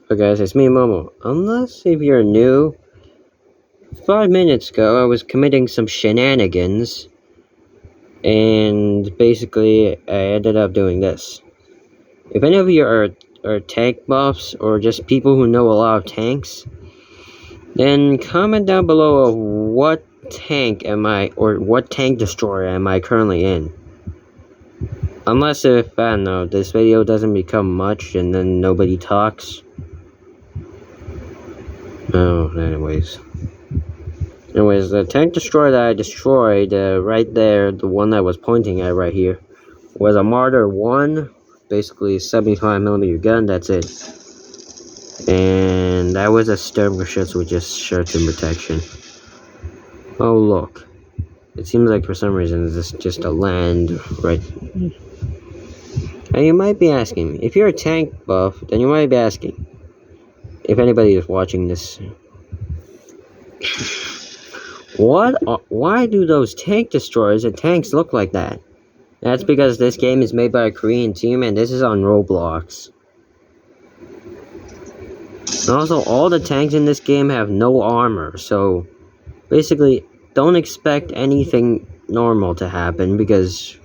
Hey guys, it's me, Momo. Unless if you're new, 5 minutes ago I was committing some shenanigans, and basically I ended up doing this. If any of you are tank buffs, or just people who know a lot of tanks, then comment down below of what tank am I, or what tank destroyer am I currently in. Unless if, I don't know, this video doesn't become much and then nobody talks. Oh, anyways, the tank destroyer that I destroyed, right there, the one I was pointing at right here, was a Martyr 1, basically 75mm gun, that's it. And that was a skirmisher with just shirts and protection. Oh look, it seems like for some reason this is just a land right. And you might be asking, if you're a tank buff, then you might be asking, if anybody is watching this, why do those tank destroyers and tanks look like that? That's because this game is made by a Korean team and this is on Roblox. And also, all the tanks in this game have no armor, so basically, don't expect anything normal to happen because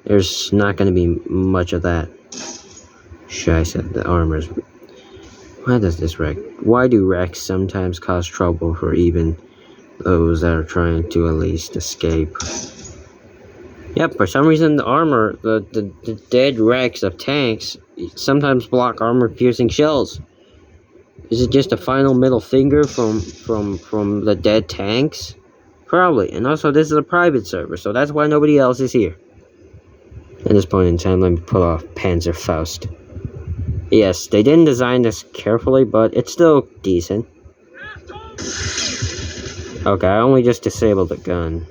there's not going to be much of that. I said the armors. Why does this wreck? Why do wrecks sometimes cause trouble for even those that are trying to at least escape? Yep, for some reason the armor, the dead wrecks of tanks sometimes block armor-piercing shells. Is it just a final middle finger from the dead tanks? Probably. And also, this is a private server, so that's why nobody else is here. At this point in time, let me pull off Panzerfaust. Yes, they didn't design this carefully, but it's still decent. Okay, I only just disabled the gun.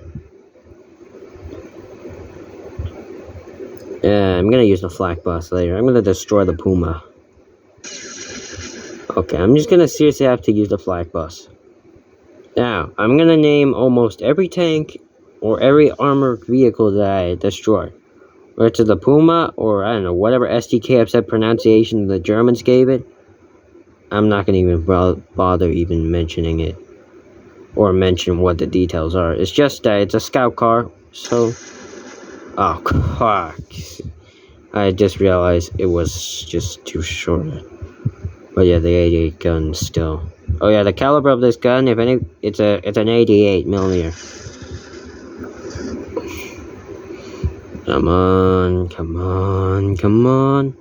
I'm gonna use the flak bus later. I'm gonna destroy the Puma. Okay, I'm just gonna seriously have to use the flak bus. Now, I'm gonna name almost every tank or every armored vehicle that I destroy. Whether it's the Puma or, I don't know, whatever SDK upset pronunciation the Germans gave it. I'm not gonna even bother even mentioning it. Or mention what the details are. It's just that it's a scout car, so... Oh, fuck. I just realized it was just too short. But yeah, the 88 gun still. Oh yeah, the caliber of this gun, if any, it's an 88mm. Come on, come on, come on.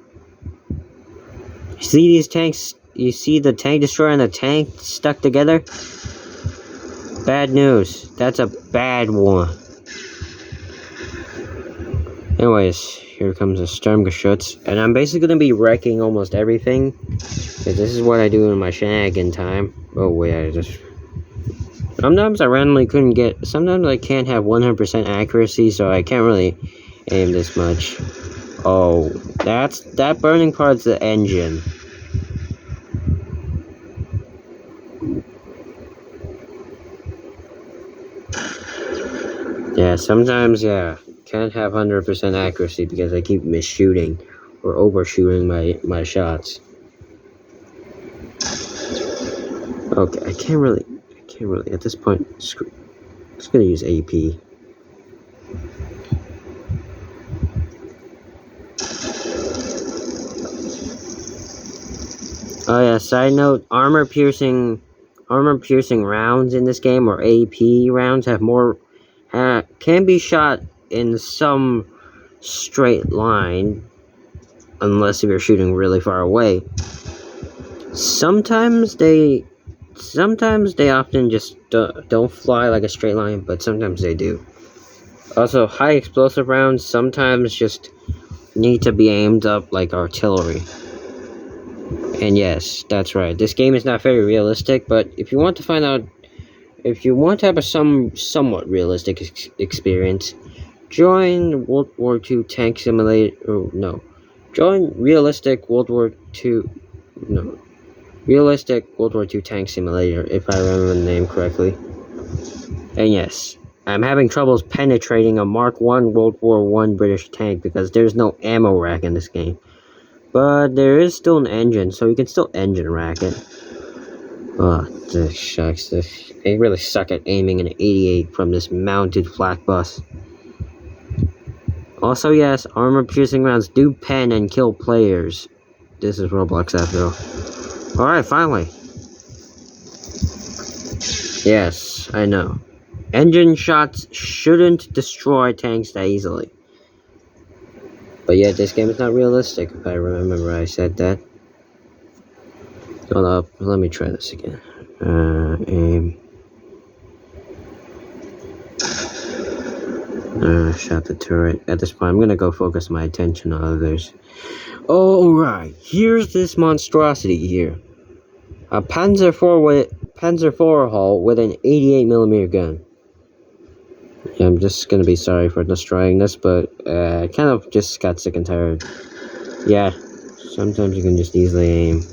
You see these tanks? You see the tank destroyer and the tank stuck together? Bad news. That's a bad one. Anyways, here comes a Sturmgeschütz, and I'm basically gonna be wrecking almost everything. Because this is what I do in my shenanigan time. Oh wait, sometimes I randomly couldn't get... Sometimes I can't have 100% accuracy, so I can't really aim this much. Oh, that burning part's the engine. Yeah, sometimes, yeah, can't have 100% accuracy because I keep misshooting or overshooting my shots. Okay, I can't really, at this point, screw, I'm just gonna use AP. Oh yeah, side note, armor-piercing rounds in this game, or AP rounds, have more... can be shot in some straight line, unless if you're shooting really far away. Sometimes they often just don't fly like a straight line, but sometimes they do. Also, high explosive rounds sometimes just need to be aimed up like artillery. And yes, that's right, this game is not very realistic, but if you want to find out, if you want to have a somewhat realistic experience, join World War II Tank Simulator, join Realistic World War II Tank Simulator, if I remember the name correctly. And yes, I'm having troubles penetrating a Mark I World War I British tank because there's no ammo rack in this game. But there is still an engine, so you can still engine rack it. Oh, this shucks. They really suck at aiming an 88 from this mounted flak bus. Also, yes, armor-piercing rounds do pen and kill players. This is Roblox after all. Alright, finally. Yes, I know. Engine shots shouldn't destroy tanks that easily. But yeah, this game is not realistic, if I remember I said that. Hold up, let me try this again. Aim. Shot the turret. At this point, I'm gonna go focus my attention on others. Alright, here's this monstrosity here. A Panzer IV hull with an 88mm gun. Yeah, I'm just gonna be sorry for destroying this, but I kind of just got sick and tired. Yeah, sometimes you can just easily aim.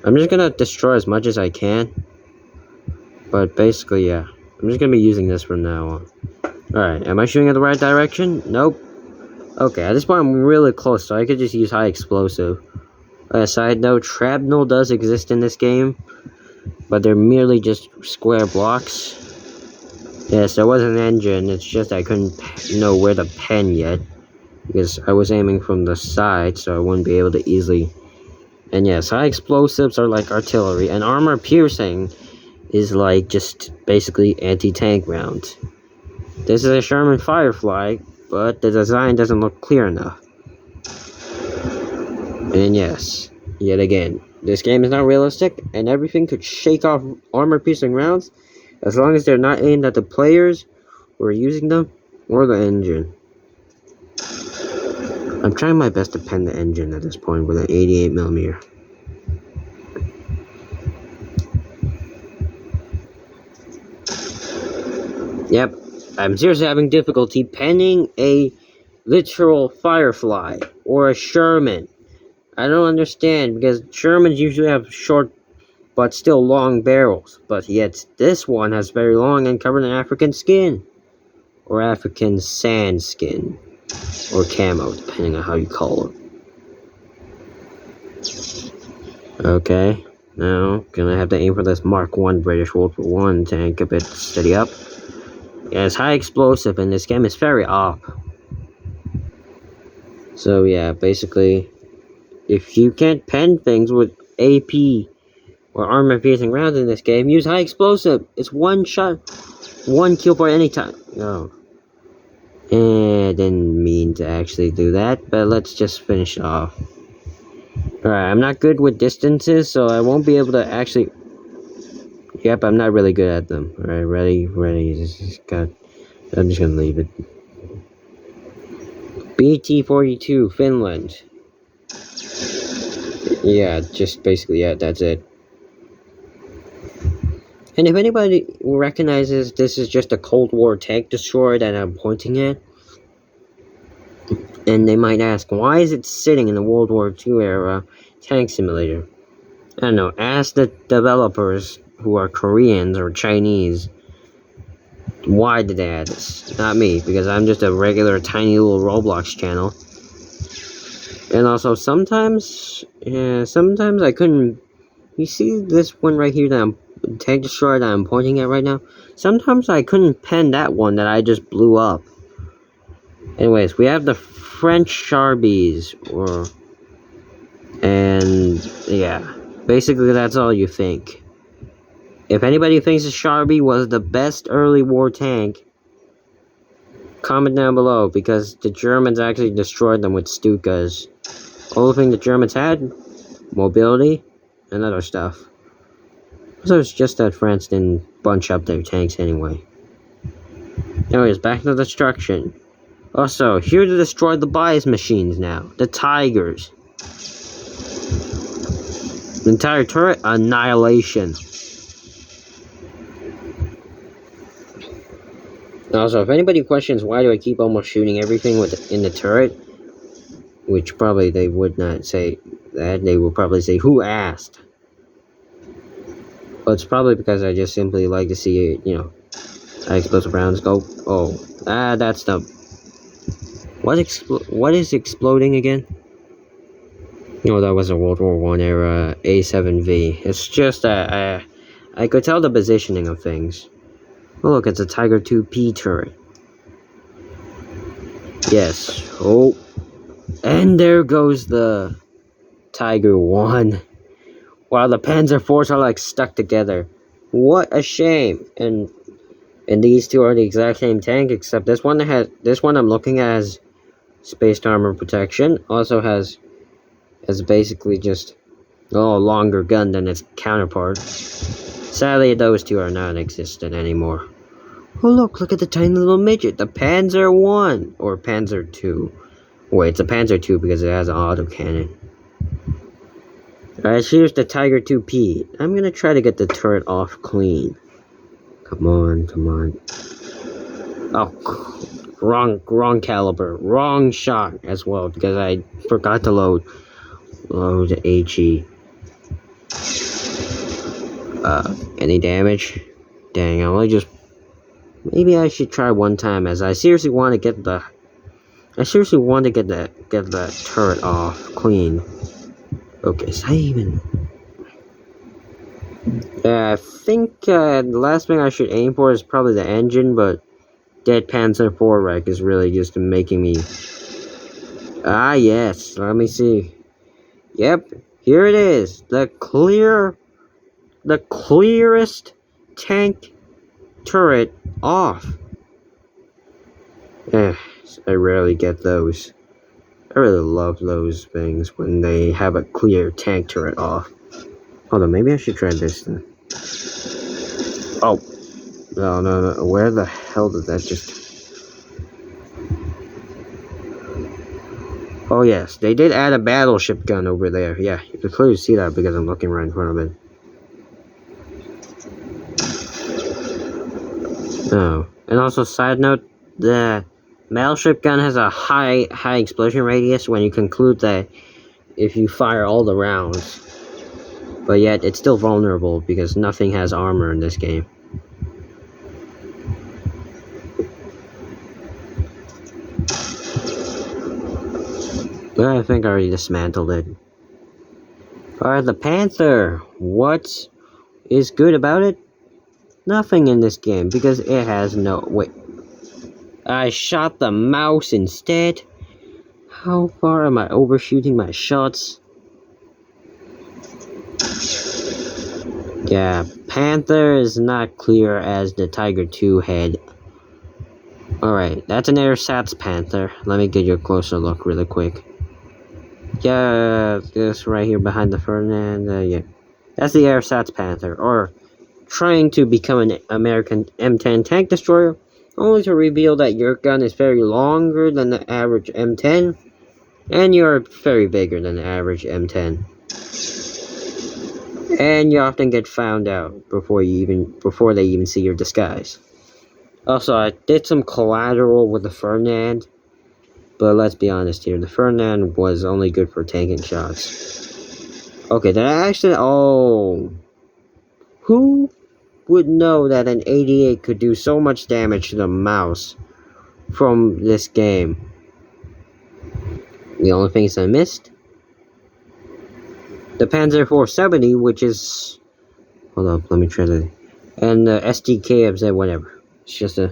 I'm just gonna destroy as much as I can. But basically, yeah. I'm just gonna be using this from now on. Alright, am I shooting in the right direction? Nope. Okay, at this point I'm really close, so I could just use high explosive. Side note, shrapnel does exist in this game, but they're merely just square blocks. Yes, there was an engine, it's just I couldn't know where to pen yet, because I was aiming from the side, so I wouldn't be able to easily... And yes, high explosives are like artillery, and armor piercing is like just basically anti-tank rounds. This is a Sherman Firefly, but the design doesn't look clear enough. And yes, yet again, this game is not realistic, and everything could shake off armor-piercing rounds as long as they're not aimed at the players who are using them or the engine. I'm trying my best to pen the engine at this point with an 88mm. Yep, I'm seriously having difficulty penning a literal Firefly or a Sherman. I don't understand, because Shermans usually have short but still long barrels, but yet this one has very long and covered in African skin. Or African sand skin. Or camo, depending on how you call it. Okay, now gonna have to aim for this Mark 1 British World War I tank a bit steady up. Yeah, it's high explosive and this game is very up. So yeah, basically, if you can't pen things with AP or armor-piercing rounds in this game, use high explosive. It's one shot, one kill for any time. No. I didn't mean to actually do that, but let's just finish off. Alright, I'm not good with distances, so I won't be able to actually... Yep, I'm not really good at them. Alright, ready. I'm just gonna leave it. BT-42, Finland. Yeah, just basically, yeah, that's it. And if anybody recognizes this is just a Cold War tank destroyer that I'm pointing at, and they might ask, why is it sitting in the World War II era tank simulator? I don't know, ask the developers who are Koreans or Chinese, why did they add this? Not me, because I'm just a regular tiny little Roblox channel. And also, sometimes I couldn't... You see this one right here that tank destroyer that I'm pointing at right now? Sometimes I couldn't pen that one that I just blew up. Anyways, we have the French Sharbies, and yeah, basically that's all you think. If anybody thinks the Sharby was the best early war tank, comment down below, because the Germans actually destroyed them with Stukas. Only thing the Germans had, mobility, and other stuff. So it's just that France didn't bunch up their tanks anyway. Anyways, back to destruction. Also, here to destroy the bias machines now. The Tigers. The entire turret, annihilation. Also, if anybody questions why do I keep almost shooting everything in the turret, which probably they would not say that, they will probably say, who asked? Well, it's probably because I just simply like to see, high explosive rounds go. Oh, that's the What is exploding again? No, that was a World War One era A7V. It's just I could tell the positioning of things. Oh look, it's a Tiger 2P turret. Yes. Oh, and there goes the Tiger 1. Wow, the Panzer IVs are like stuck together. What a shame. And these two are the exact same tank, except this one I'm looking at has spaced armor protection. Also has basically just a longer gun than its counterpart. Sadly, those two are non-existent anymore. Oh look at the tiny little midget, the Panzer 1 or Panzer 2. Wait, it's a Panzer 2 because it has an autocannon. Alright, here's the Tiger 2P. I'm gonna try to get the turret off clean. Come on. Oh, wrong caliber. Wrong shot as well, because I forgot to load HE. Any damage? Dang, maybe I should try one time, as I seriously want to get the turret off clean. Okay, so I think the last thing I should aim for is probably the engine, but Dead Panzer IV wreck is really just making me... Ah, yes, let me see. Yep, here it is. The clearest tank turret off. I rarely get those. I really love those things when they have a clear tank turret off. Hold on, maybe I should try this then. Oh. No. Where the hell did that just... Oh yes, they did add a battleship gun over there. Yeah, you can clearly see that because I'm looking right in front of it. Oh. And also, side note, the battleship gun has a high explosion radius when you conclude that if you fire all the rounds. But yet, it's still vulnerable because nothing has armor in this game. I think I already dismantled it. Alright, the Panther. What is good about it? Nothing in this game because it has no... Wait. I shot the mouse instead. How far am I overshooting my shots? Yeah, Panther is not clear as the Tiger 2 head. Alright, that's an Airsats Panther. Let me get you a closer look really quick. Yeah, this right here behind the Ferdinand, yeah. That's the Airsats Panther, or trying to become an American M10 tank destroyer, only to reveal that your gun is very longer than the average M10, and you're very bigger than the average M10. And you often get found out before they even see your disguise. Also, I did some collateral with the Ferdinand, but let's be honest here, the Ferdinand was only good for tanking shots. Okay, did I actually... Oh... Who would know that an 88 could do so much damage to the mouse from this game? The only things I missed? The Panzer 470, which is... Hold up, let me try to... And the SDK of whatever. It's just a...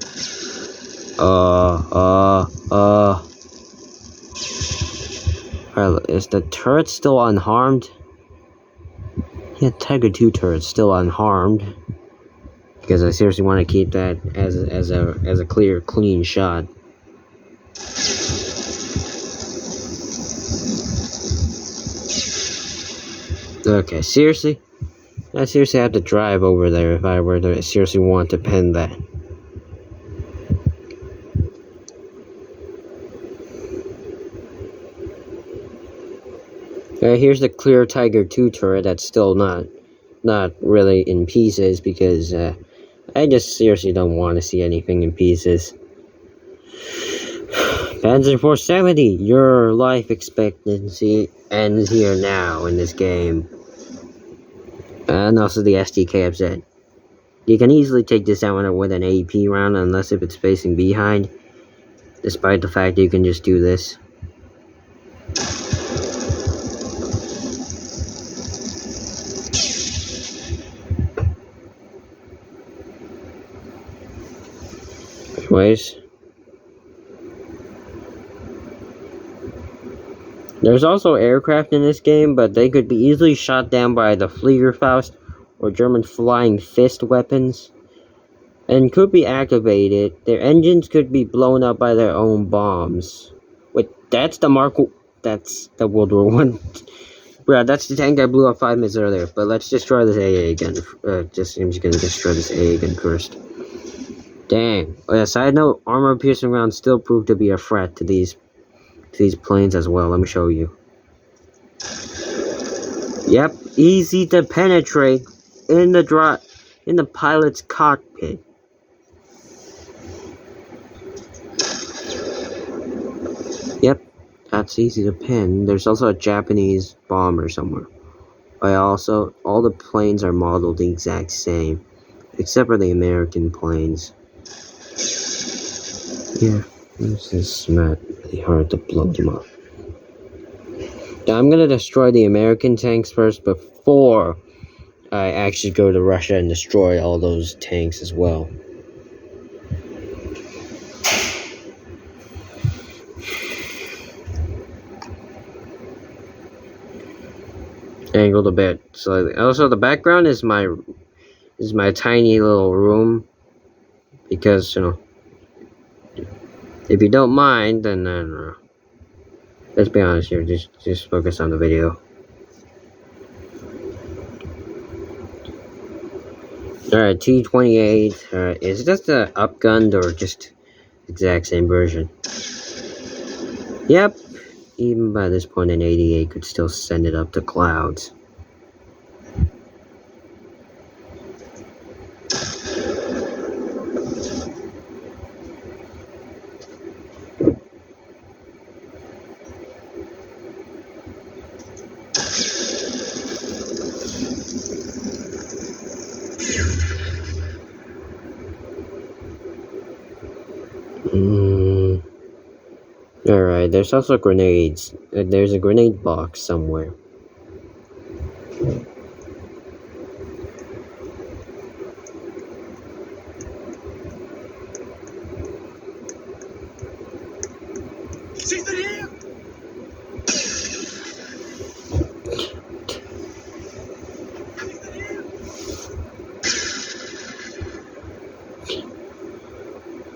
Is the turret still unharmed? Yeah, Tiger 2 turret's still unharmed. Because I seriously want to keep that as a clear, clean shot. Okay, seriously? I seriously have to drive over there if I were to seriously want to pen that. Here's the clear Tiger 2 turret that's still not really in pieces because I just seriously don't want to see anything in pieces. Panzer 470, your life expectancy ends here now in this game. And also the SDK upset. You can easily take this out with an AP round unless if it's facing behind. despite the fact that you can just do this. Anyways, there's also aircraft in this game, but they could be easily shot down by the Fliegerfaust or German flying fist weapons, and could be activated. Their engines could be blown up by their own bombs. Wait, that's the that's the World War One. Yeah, that's the tank I blew up 5 minutes earlier. But let's destroy this AA again. Just I'm just gonna destroy this AA again first. Dang. Oh yeah, side note, armor-piercing rounds still prove to be a threat to these planes as well. Let me show you. Yep, easy to penetrate in the pilot's cockpit. Yep, that's easy to pin. There's also a Japanese bomber somewhere. All the planes are modeled the exact same, except for the American planes. Yeah, this is not really hard to blow them up. Now, I'm gonna destroy the American tanks first before I actually go to Russia and destroy all those tanks as well. Angled a bit slightly. Also, the background is my tiny little room, because if you don't mind, then let's be honest here. Just focus on the video. Alright, T-28. Alright, is it just a upgunned or just exact same version? Yep. Even by this point, an 88 could still send it up to clouds. Alright, there's also grenades. There's a grenade box somewhere.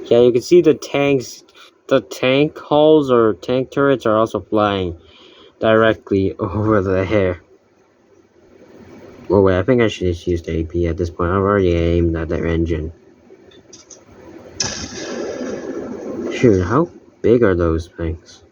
Yeah, you can see the tanks. The tank hulls or tank turrets are also flying directly over the air. Oh wait, I think I should just use the AP at this point. I've already aimed at their engine. Shoot, how big are those things?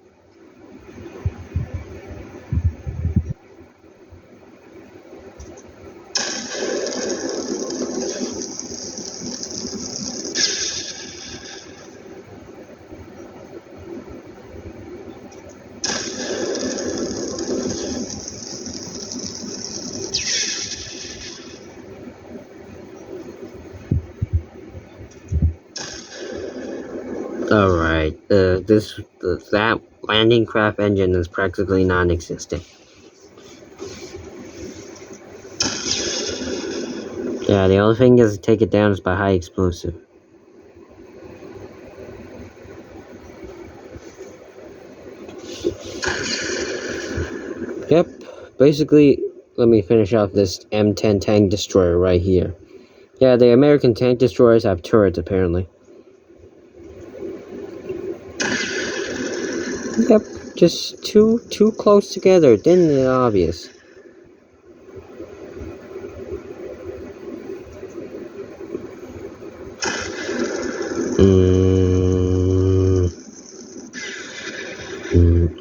Alright, that landing craft engine is practically non-existent. Yeah, the only thing is to take it down is by high explosive. Yep, basically, let me finish off this M10 tank destroyer right here. Yeah, the American tank destroyers have turrets apparently. Yep, just too close together, isn't it obvious?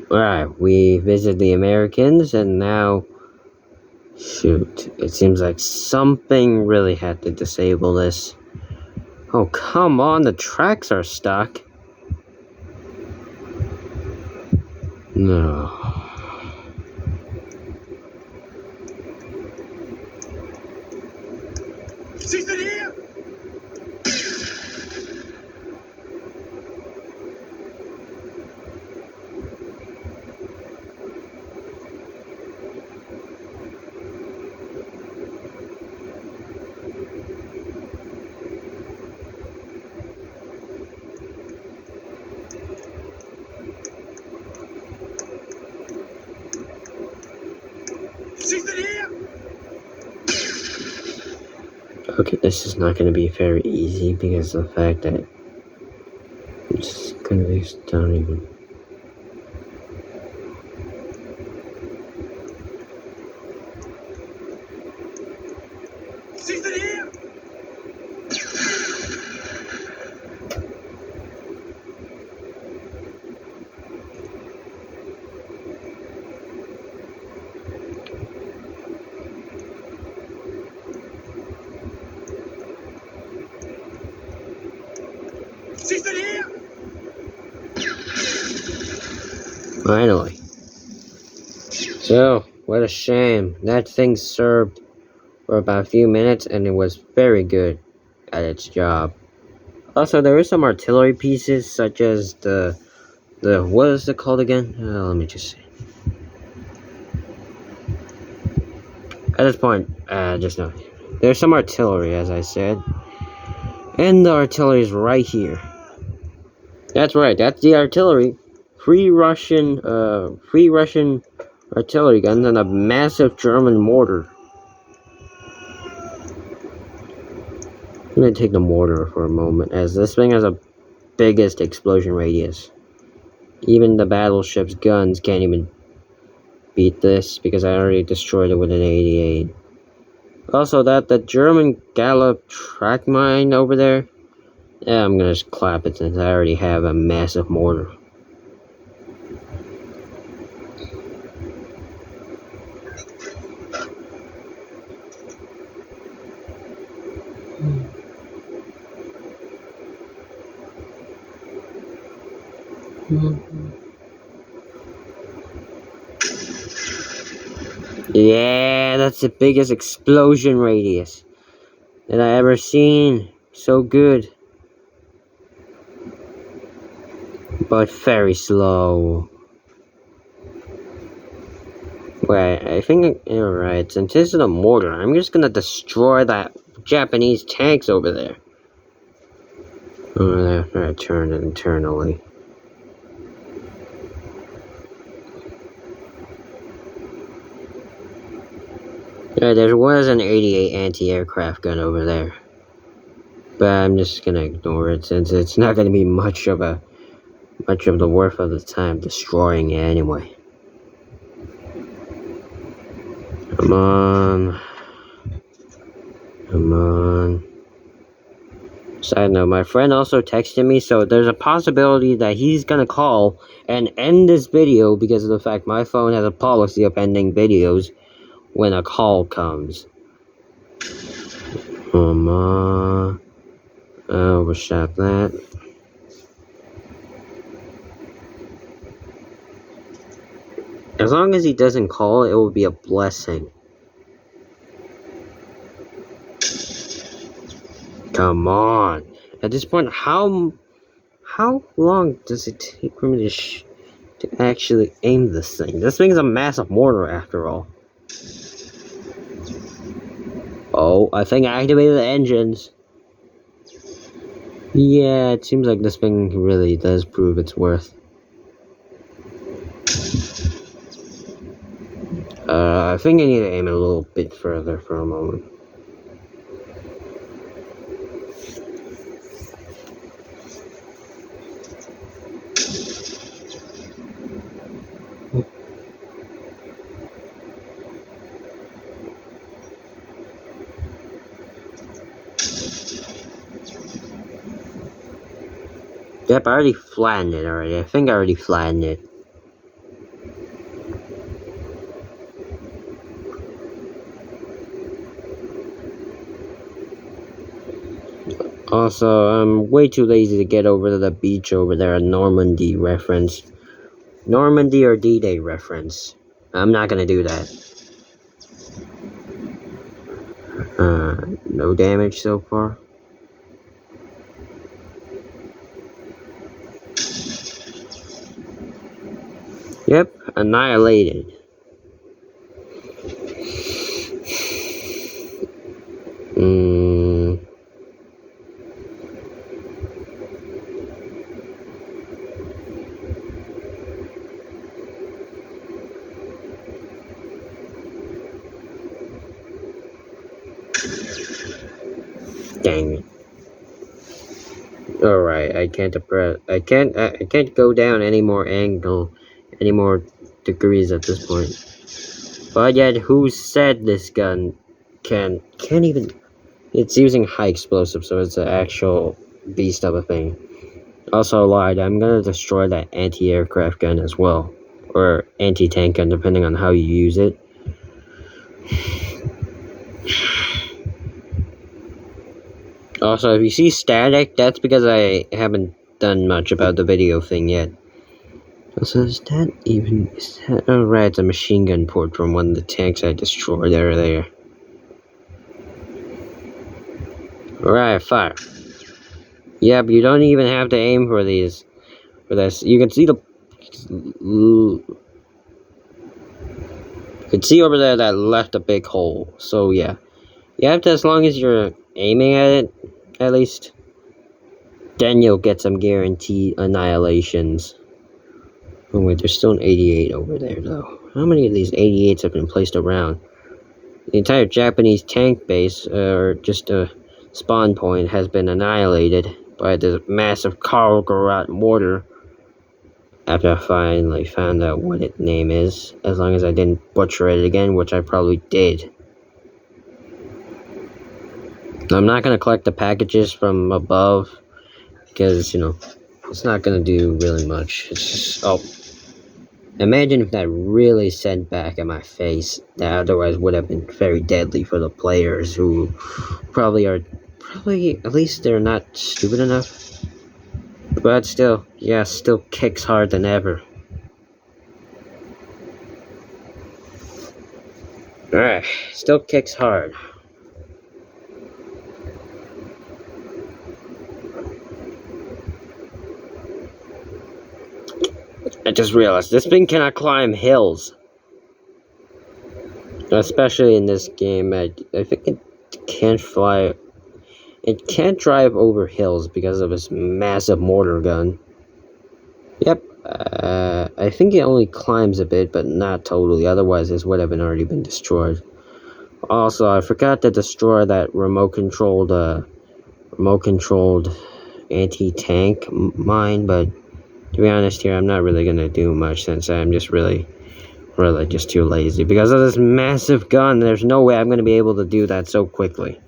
Alright, we visit the Americans, and now, shoot, it seems like something really had to disable this. Oh, come on, the tracks are stuck. No. Okay, this is not going to be very easy because of the fact that it's going to be stunning. Finally. So, what a shame. That thing served for about a few minutes and it was very good at its job. Also, there were some artillery pieces such as the what is it called again? Let me just see. At this point, just know. There's some artillery, as I said. And the artillery is right here. That's right, that's the artillery. Free Russian artillery guns and a massive German mortar. I'm gonna take the mortar for a moment, as this thing has a biggest explosion radius. Even the battleship's guns can't even beat this, because I already destroyed it with an 88. Also, the German Gallop track mine over there, yeah, I'm gonna just clap it since I already have a massive mortar. Yeah, that's the biggest explosion radius that I ever seen. So good. But very slow. Wait, I think you're right. Since this is a mortar, I'm just gonna destroy that Japanese tanks over there. Oh, I turned it internally. Yeah, there was an 88 anti-aircraft gun over there. But I'm just gonna ignore it since it's not gonna be much of the worth of the time destroying it anyway. Come on. Come on. Side note, my friend also texted me, so there's a possibility that he's gonna call and end this video because of the fact my phone has a policy of ending videos when a call comes. Come on. Overshot that. As long as he doesn't call, it will be a blessing. Come on. At this point, how long does it take for me to actually aim this thing? This thing's a massive mortar after all. Oh, I think I activated the engines. Yeah, it seems like this thing really does prove its worth. I think I need to aim it a little bit further for a moment. Yep, I already flattened it already. I think I already flattened it. Also, I'm way too lazy to get over to the beach over there, a Normandy reference. Normandy or D-Day reference. I'm not gonna do that. No damage so far. Yep, annihilated. Dang it. Alright, I can't I can't go down any more any more degrees at this point. But yet, who said this gun can't even... It's using high explosive, so it's an actual beast of a thing. Also lied, I'm gonna destroy that anti-aircraft gun as well. Or anti-tank gun, depending on how you use it. Also, if you see static, that's because I haven't done much about the video thing yet. Also, is that... Oh, right, it's a machine gun port from one of the tanks I destroyed earlier. Alright, fire. Yeah, but you don't even have to aim for these. For this, you can see you can see over there that left a big hole. So yeah, you have to, as long as you're aiming at it, at least, then you'll get some guaranteed annihilations. Oh wait, there's still an 88 over there though. How many of these 88s have been placed around? The entire Japanese tank base, or just a spawn point, has been annihilated by this massive Karlgorod mortar. After I finally found out what its name is, as long as I didn't butcher it again, which I probably did. I'm not going to collect the packages from above, because, you know, it's not going to do really much. It's just, oh, imagine if that really sent back at my face. That otherwise would have been very deadly for the players, who probably, at least they're not stupid enough. But still, yeah, still kicks hard than ever. Alright, still kicks hard. I just realized this thing cannot climb hills. Especially in this game, I think it can't fly. It can't drive over hills because of its massive mortar gun. Yep, I think it only climbs a bit, but not totally. Otherwise, this would have already been destroyed. Also, I forgot to destroy that remote-controlled anti-tank mine, but to be honest here, I'm not really gonna do much since I'm just really just too lazy. Because of this massive gun, there's no way I'm gonna be able to do that so quickly.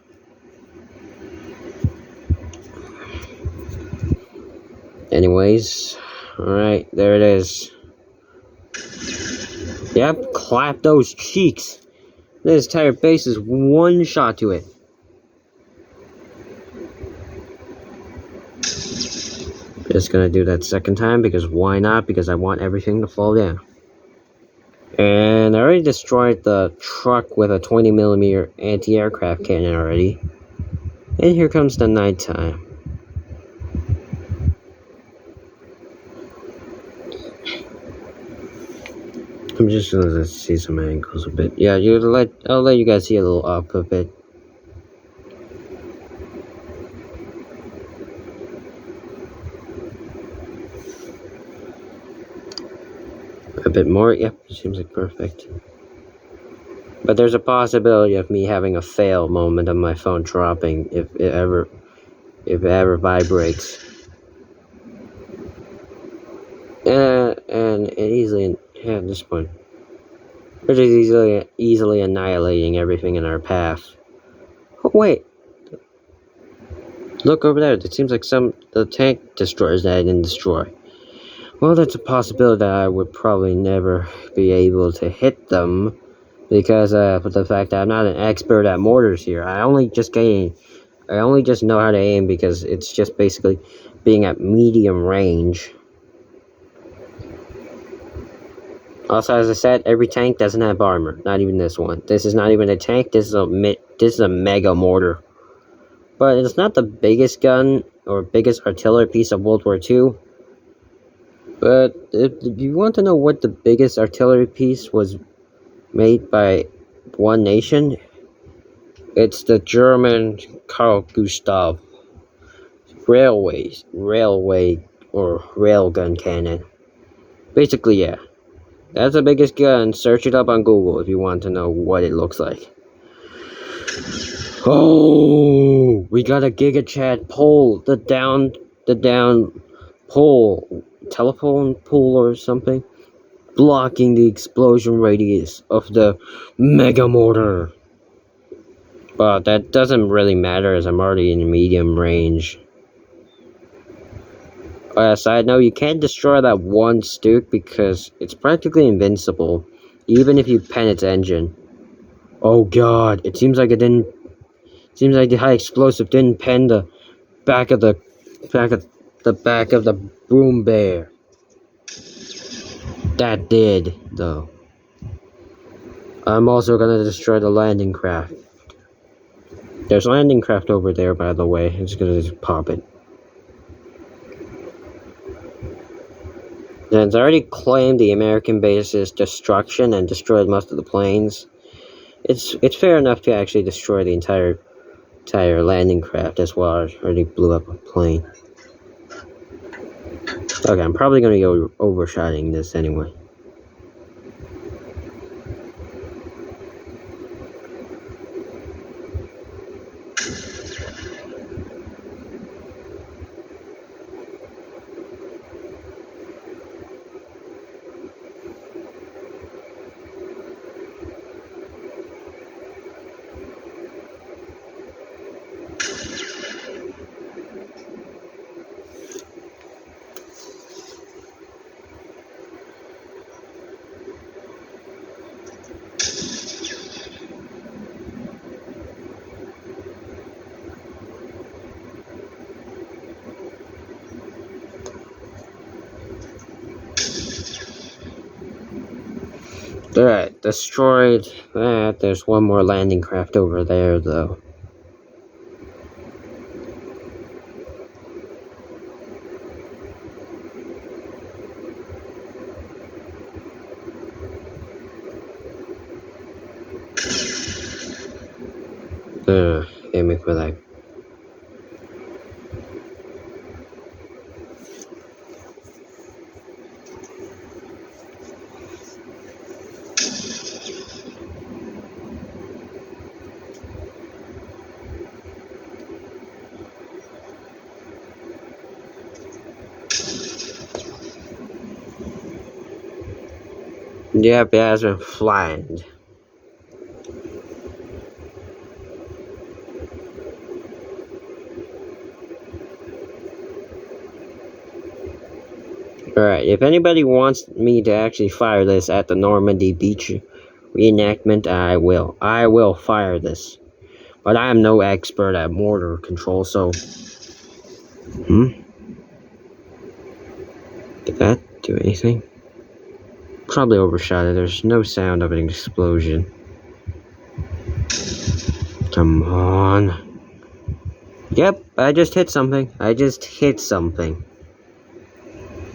Anyways, alright, there it is. Yep, clap those cheeks. This entire base is one shot to it. Just gonna do that second time, because why not? Because I want everything to fall down. And I already destroyed the truck with a 20mm anti-aircraft cannon already. And here comes the nighttime. I'm just gonna see some angles a bit. Yeah, I'll let you guys see a little up a bit. A bit more. Yep, it seems like perfect. But there's a possibility of me having a fail moment of my phone dropping if it ever vibrates. And it easily, yeah, at this point, we're just easily annihilating everything in our path. Oh wait, look over there. It seems like the tank destroyers that I didn't destroy. Well, that's a possibility that I would probably never be able to hit them, because of the fact that I'm not an expert at mortars here. I only just know how to aim, because it's just basically being at medium range. Also, as I said, every tank doesn't have armor. Not even this one. This is not even a tank. This is a mega mortar. But it's not the biggest gun or biggest artillery piece of World War II. But if you want to know what the biggest artillery piece was made by one nation, it's the German Carl Gustav railway or railgun cannon. Basically, yeah. That's the biggest gun. Search it up on Google if you want to know what it looks like. Oh, we got a Giga Chat pole, the down pole, telephone pole or something, blocking the explosion radius of the Mega Mortar. But that doesn't really matter as I'm already in medium range. Side note, you can't destroy that one Stuke because it's practically invincible, even if you pen its engine. Oh god, it seems like it didn't. Seems like the high explosive didn't pen the back of the back of the boom bear. That did, though. I'm also gonna destroy the landing craft. There's a landing craft over there, by the way. I'm just gonna pop it. And it's already claimed the American base's destruction and destroyed most of the planes. It's fair enough to actually destroy the entire landing craft as well. I already blew up a plane. Okay, I'm probably gonna go overshotting this anyway. Alright, destroyed that. There's one more landing craft over there, though. Aiming for that. Yep, it has been flattened. Alright, if anybody wants me to actually fire this at the Normandy Beach reenactment, I will. I will fire this. But I am no expert at mortar control, so... Did that do anything? Probably overshot it. There's no sound of an explosion. Come on. Yep, I just hit something. I just hit something.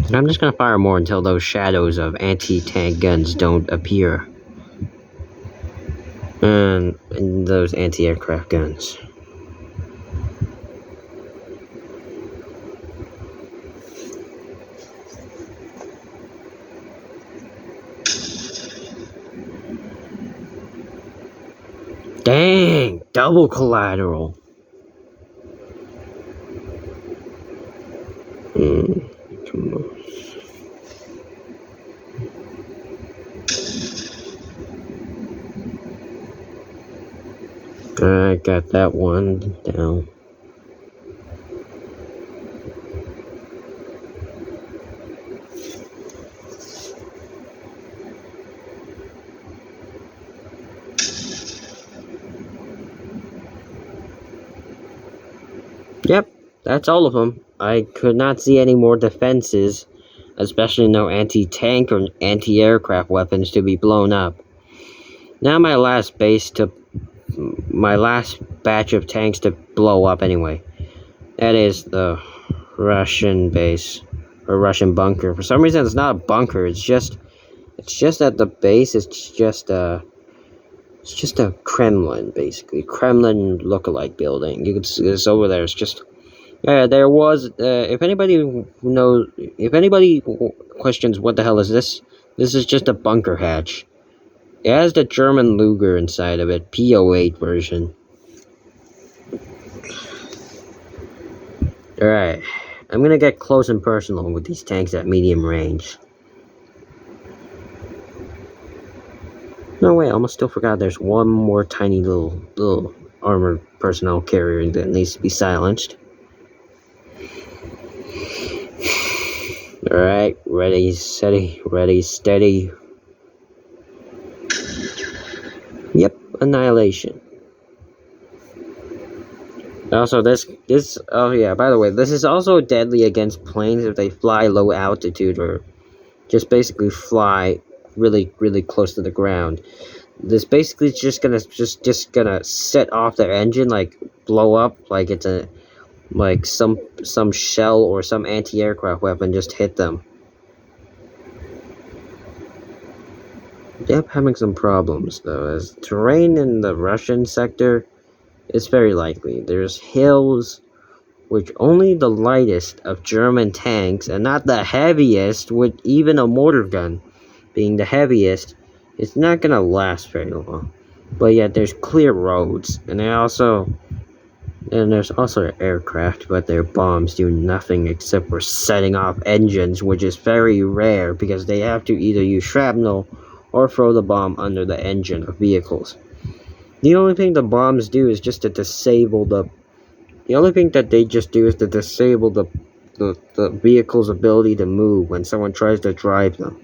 And I'm just gonna fire more until those shadows of anti-tank guns don't appear. And those anti-aircraft guns. Dang! Double collateral. Come on. I got that one down. Yep, that's all of them. I could not see any more defenses, especially no anti-tank or anti-aircraft weapons to be blown up. Now my last batch of tanks to blow up anyway. That is the Russian base, or Russian bunker. For some reason it's not a bunker, it's just at the base, it's just a Kremlin, basically. Kremlin look-alike building. You can see this over there. It's just... Yeah, there was... if anybody questions what the hell is this, this is just a bunker hatch. It has the German Luger inside of it, P08 version. Alright, I'm gonna get close and personal with these tanks at medium range. No way, I almost still forgot there's one more tiny little armored personnel carrier that needs to be silenced. Alright, ready, steady. Yep, annihilation. Also, oh yeah, by the way, this is also deadly against planes if they fly low altitude or just basically fly really close to the ground. This basically is just gonna set off their engine, like blow up, like it's some shell or some anti-aircraft weapon just hit them. Yep, having some problems though, as terrain in the Russian sector is very likely. There's hills, which only the lightest of German tanks, and not the heaviest, with even a mortar gun being the heaviest, it's not gonna last very long. But yet there's clear roads, and there's also aircraft, but their bombs do nothing except for setting off engines, which is very rare because they have to either use shrapnel or throw the bomb under the engine of vehicles. The only thing the bombs do is just to disable the only thing that they just do is to disable the vehicle's ability to move when someone tries to drive them.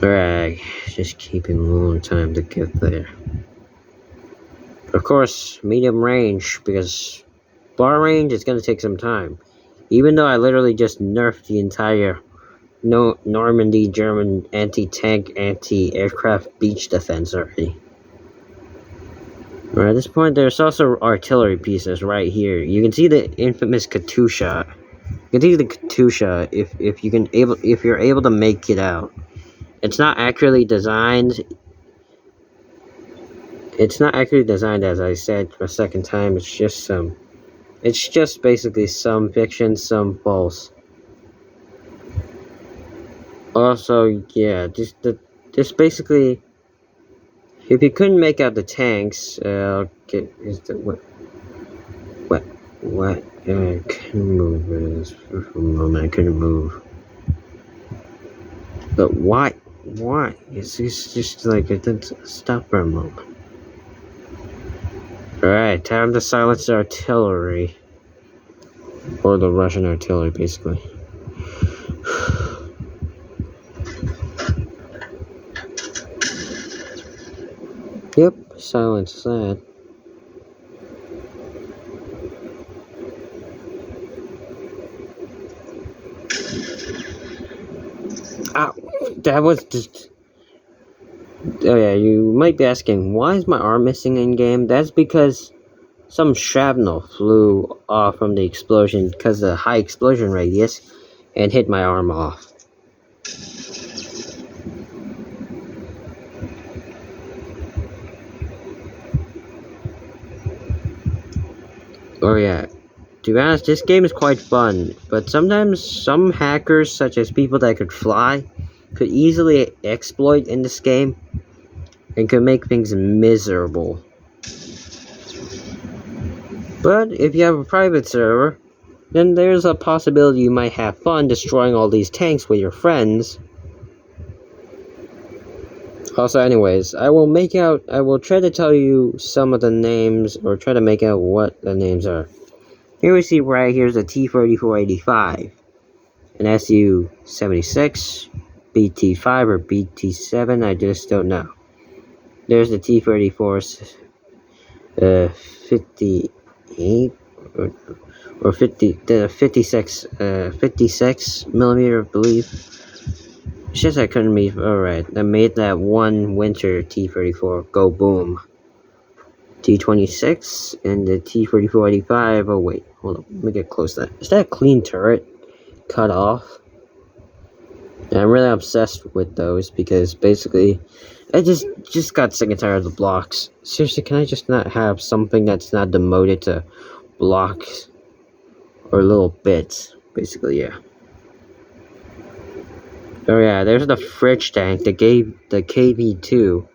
Alright, just keeping a long time to get there. Of course, medium range, because far range is going to take some time. Even though I literally just nerfed the entire Normandy German anti-tank, anti-aircraft beach defense already. Alright, at this point, there's also artillery pieces right here. You can see the infamous Katusha. You can see the Katusha if you're able to make it out. It's not accurately designed. It's not accurately designed, as I said for a second time. It's just basically some fiction, some false. Also, yeah, just basically, if you couldn't make out the tanks, what? I couldn't move for a moment. I couldn't move. But why? It's just like it didn't stop for a moment. Alright, time to silence the artillery. Or the Russian artillery, basically. Yep, silence that. Ow! That was just... Oh yeah, you might be asking, why is my arm missing in game? That's because some shrapnel flew off from the explosion because of the high explosion radius and hit my arm off. Oh yeah, to be honest, this game is quite fun, but sometimes some hackers, such as people that could fly, could easily exploit in this game and could make things miserable. But if you have a private server, then there's a possibility you might have fun destroying all these tanks with your friends. Also, anyways, I will try to tell you some of the names, or try to make out what the names are. Here we see right here's the T-3485, an Su-76, BT-5 or BT-7, I just don't know. There's the T-34, 58 or 50, the 56 millimeter, I believe. It's just I couldn't meet. Alright, I made that one winter T-34 go boom. T-26 and the T-3485. Oh wait, hold on. Let me get close to that. Is that a clean turret cut off? And I'm really obsessed with those because basically, I just got sick and tired of the blocks. Seriously, can I just not have something that's not demoted to blocks or little bits? Basically, yeah. Oh yeah, there's the fridge tank, the KV2. You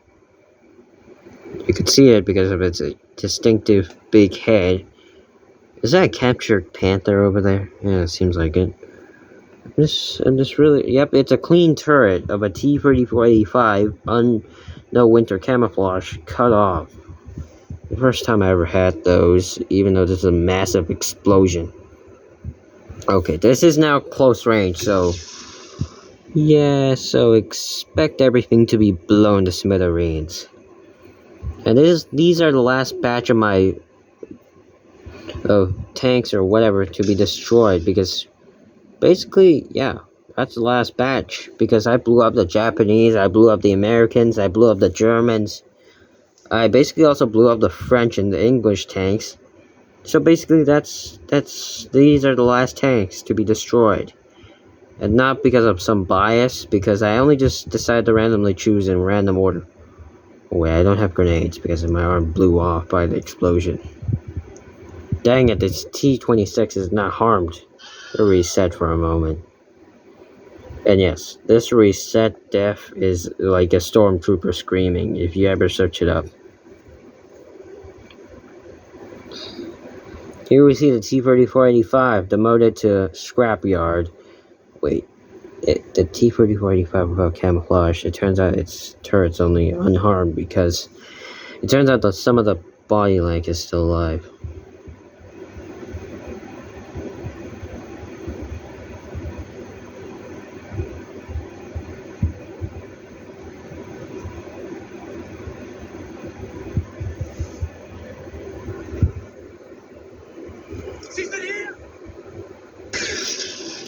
can see it because of its distinctive big head. Is that a captured panther over there? Yeah, it seems like it. I'm just really. Yep, it's a clean turret of a T-3485. No winter camouflage cut off. The first time I ever had those, even though this is a massive explosion. Okay, this is now close range, so yeah, so expect everything to be blown to smithereens. And these are the last batch of my tanks or whatever to be destroyed, because basically, yeah, that's the last batch, because I blew up the Japanese, I blew up the Americans, I blew up the Germans. I basically also blew up the French and the English tanks. So basically these are the last tanks to be destroyed. And not because of some bias, because I only just decided to randomly choose in random order. Oh wait, I don't have grenades because my arm blew off by the explosion. Dang it, this T-26 is not harmed. It'll reset for a moment. And yes, this reset death is like a stormtrooper screaming, if you ever search it up. Here we see the T-3485 demoted to scrapyard. Wait, the T-3485 without camouflage, it turns out its turret's only unharmed because it turns out that some of the body length is still alive.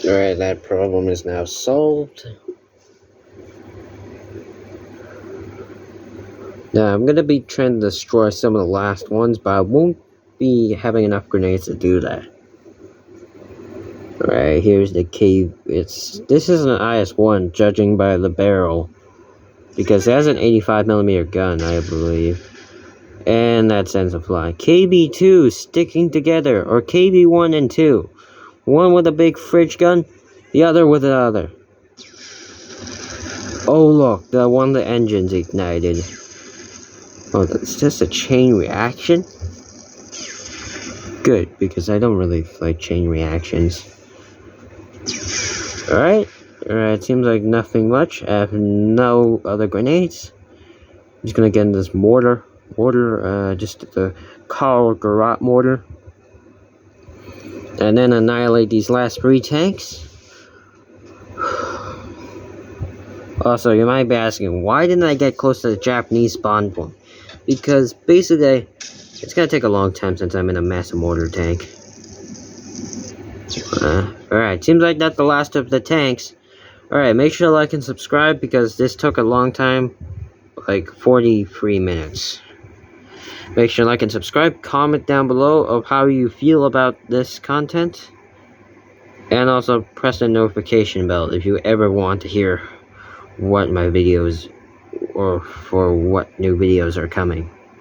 Alright, that problem is now solved. Now, I'm gonna be trying to destroy some of the last ones, but I won't be having enough grenades to do that. Alright, here's the cave. This is an IS-1, judging by the barrel, because it has an 85mm gun, I believe. And that sends a fly. KB2 sticking together, or KB1 and 2. One with a big fridge gun, the other with the other. Oh look, the one the engine's ignited. Oh, it's just a chain reaction? Good, because I don't really like chain reactions. Alright, seems like nothing much. I have no other grenades. I'm just gonna get in this mortar, just the Carl Garot mortar. And then annihilate these last 3 tanks. Also, you might be asking, why didn't I get close to the Japanese spawn point? Because basically, it's gonna take a long time since I'm in a massive mortar tank. Alright, seems like that's the last of the tanks. Alright, make sure to like and subscribe because this took a long time, like 43 minutes. Make sure to like and subscribe, comment down below of how you feel about this content. And also press the notification bell if you ever want to hear what my videos or for what new videos are coming.